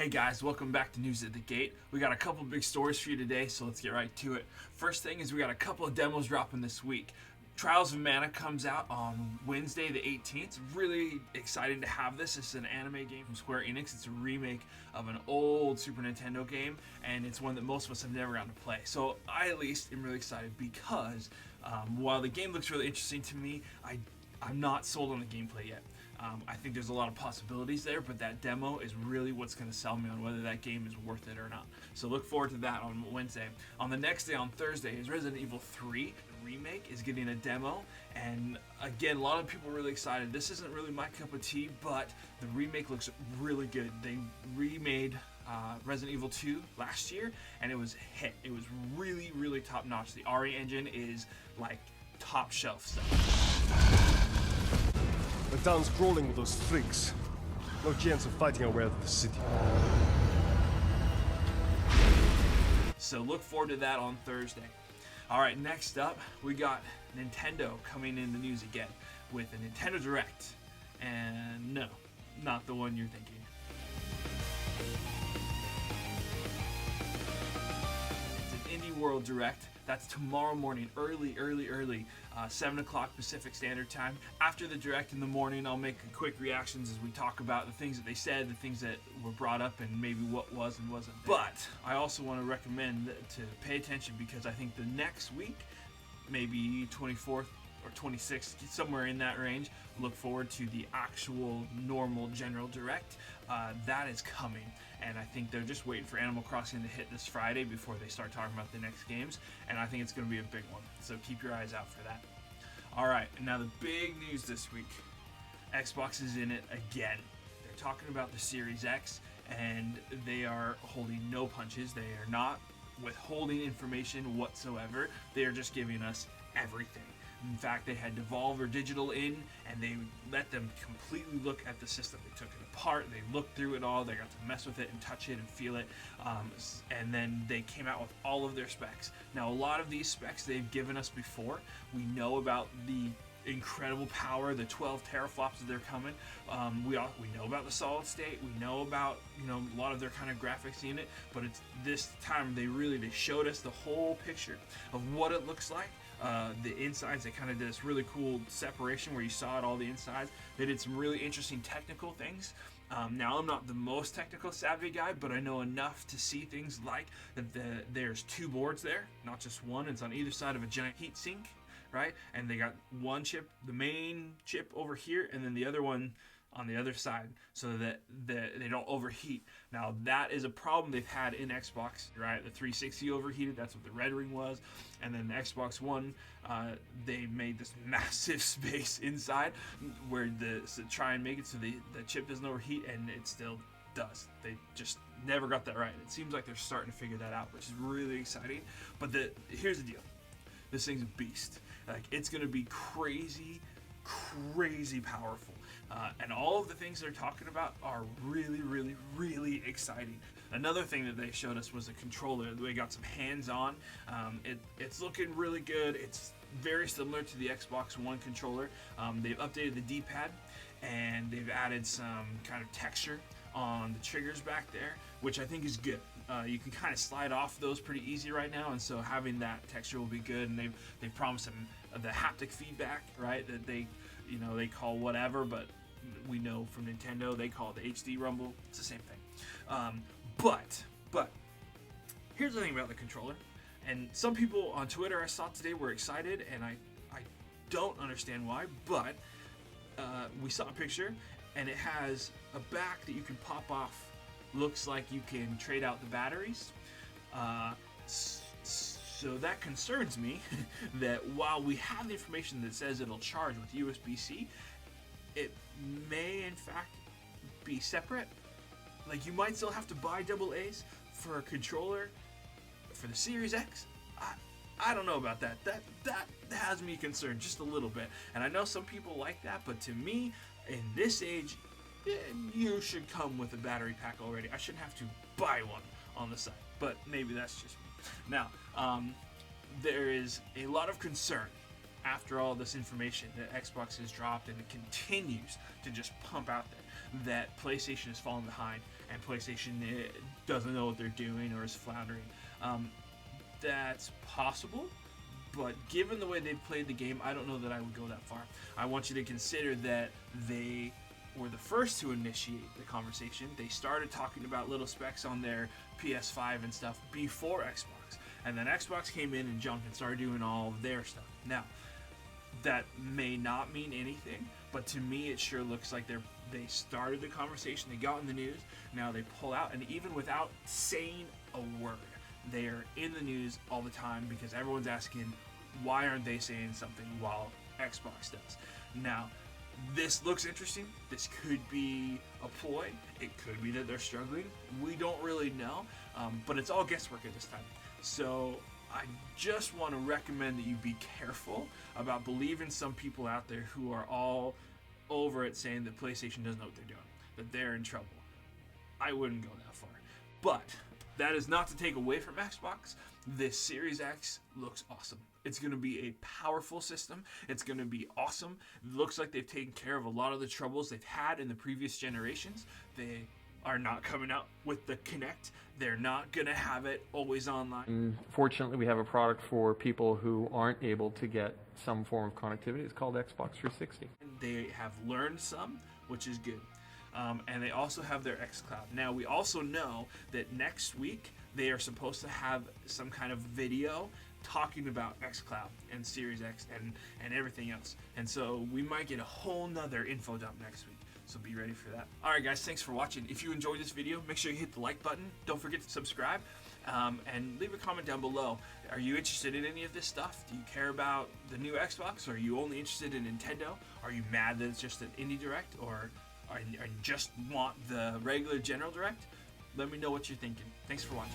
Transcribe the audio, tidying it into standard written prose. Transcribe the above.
Hey guys, welcome back to News at the Gate. We got a couple big stories for you today, so let's get right to it. First thing is we got a couple of demos dropping this week. Trials of Mana comes out on Wednesday the 18th. Really excited to have this. It's an anime game from Square Enix. It's a remake of an old Super Nintendo game, and it's one that most of us have never gotten to play. So I at least am really excited because while the game looks really interesting to me, I'm not sold on the gameplay yet. I think there's a lot of possibilities there, but that demo is really what's going to sell me on whether that game is worth it or not. So look forward to that on Wednesday. On the next day, on Thursday, is Resident Evil 3. The remake is getting a demo, and again, a lot of people are really excited. This isn't really my cup of tea, but the remake looks really good. They remade Resident Evil 2 last year, and it was a hit. It was really, really top notch. The RE engine is like top shelf stuff. The town's crawling with those freaks. No chance of fighting our way out of the city. So look forward to that on Thursday. Alright, next up, we got Nintendo coming in the news again with a Nintendo Direct. And no, not the one you're thinking. It's an Indie World Direct. That's tomorrow morning, early, 7 o'clock Pacific Standard Time. After the Direct in the morning, I'll make quick reactions as we talk about the things that they said, the things that were brought up, and maybe what was and wasn't. But I also want to recommend to pay attention because I think the next week, maybe 24th or 26th, somewhere in that range, look forward to the actual normal general Direct. That is coming, and I think they're just waiting for Animal Crossing to hit this Friday before they start talking about the next games, and I think it's going to be a big one, so keep your eyes out for that. Alright, and now the big news this week. Xbox is in it again. They're talking about the Series X, and they are holding no punches. They are not withholding information whatsoever. They are just giving us everything. In fact, they had Devolver Digital in, and they let them completely look at the system. They took it apart, they looked through it all, they got to mess with it and touch it and feel it, and then they came out with all of their specs. Now, a lot of these specs they've given us before. We know about the incredible power, the 12 teraflops that they're coming. We know about the solid state. We know about a lot of their kind of graphics in it. But it's this time they showed us the whole picture of what it looks like. The insides, they kind of did this really cool separation where you saw it all the insides. They did some really interesting technical things. Now, I'm not the most technical savvy guy, but I know enough to see things like that there's two boards there, not just one. It's on either side of a giant heat sink, right? And they got one chip, the main chip over here, and then the other one on the other side, so that they don't overheat. Now, that is a problem they've had in Xbox, right? The 360 overheated, that's what the Red Ring was. And then the Xbox One, they made this massive space inside where to try and make it so the chip doesn't overheat, and it still does. They just never got that right. It seems like they're starting to figure that out, which is really exciting. But here's the deal. This thing's a beast. Like, it's going to be crazy powerful. And all of the things they're talking about are really exciting. Another thing that they showed us was a controller. We got some hands-on. It's looking really good. It's very similar to the Xbox One controller. They've updated the D-pad, and they've added some kind of texture on the triggers back there, which I think is good. You can kind of slide off those pretty easy right now, and so having that texture will be good. And they've promised them the haptic feedback, right? That they call whatever, but we know from Nintendo they call it the HD rumble. It's the same thing. But here's the thing about the controller, and some people on Twitter I saw today were excited, and I don't understand why, but we saw a picture, and it has a back that you can pop off. Looks like you can trade out the batteries. So that concerns me that while we have the information that says it'll charge with USB-C, it may in fact be separate. Like, you might still have to buy AA's for a controller for the Series X. I don't know about that. That has me concerned just a little bit. And I know some people like that, but to me, in this age, you should come with a battery pack already. I shouldn't have to buy one on the site, but maybe that's just me. Now, there is a lot of concern after all this information that Xbox has dropped, and it continues to just pump out there. that PlayStation has fallen behind and PlayStation doesn't know what they're doing or is floundering. That's possible, but given the way they've played the game, I don't know that I would go that far. I want you to consider that they were the first to initiate the conversation. They started talking about little specs on their PS5 and stuff before Xbox, and then Xbox came in and jumped and started doing all of their stuff. Now, that may not mean anything, but to me it sure looks like they started the conversation, they got in the news, now they pull out, and even without saying a word, they are in the news all the time because everyone's asking why aren't they saying something while Xbox does. Now, this looks interesting. This could be a ploy. It could be that they're struggling. We don't really know, but it's all guesswork at this time. So I just want to recommend that you be careful about believing some people out there who are all over it saying that PlayStation doesn't know what they're doing, that they're in trouble. I wouldn't go that far. But that is not to take away from Xbox. This Series X looks awesome. It's going to be a powerful system. It's going to be awesome. It looks like they've taken care of a lot of the troubles they've had in the previous generations. They are not coming out with the Kinect. They're not going to have it always online. And fortunately, we have a product for people who aren't able to get some form of connectivity. It's called Xbox 360. They have learned some, which is good. And they also have their xCloud. Now, we also know that next week they are supposed to have some kind of video talking about xCloud and Series X and everything else. And so we might get a whole nother info dump next week. So be ready for that. Alright guys, thanks for watching. If you enjoyed this video, make sure you hit the like button. Don't forget to subscribe. And leave a comment down below. Are you interested in any of this stuff? Do you care about the new Xbox? Or are you only interested in Nintendo? Are you mad that it's just an indie direct? Or you just want the regular general direct? Let me know what you're thinking. Thanks for watching.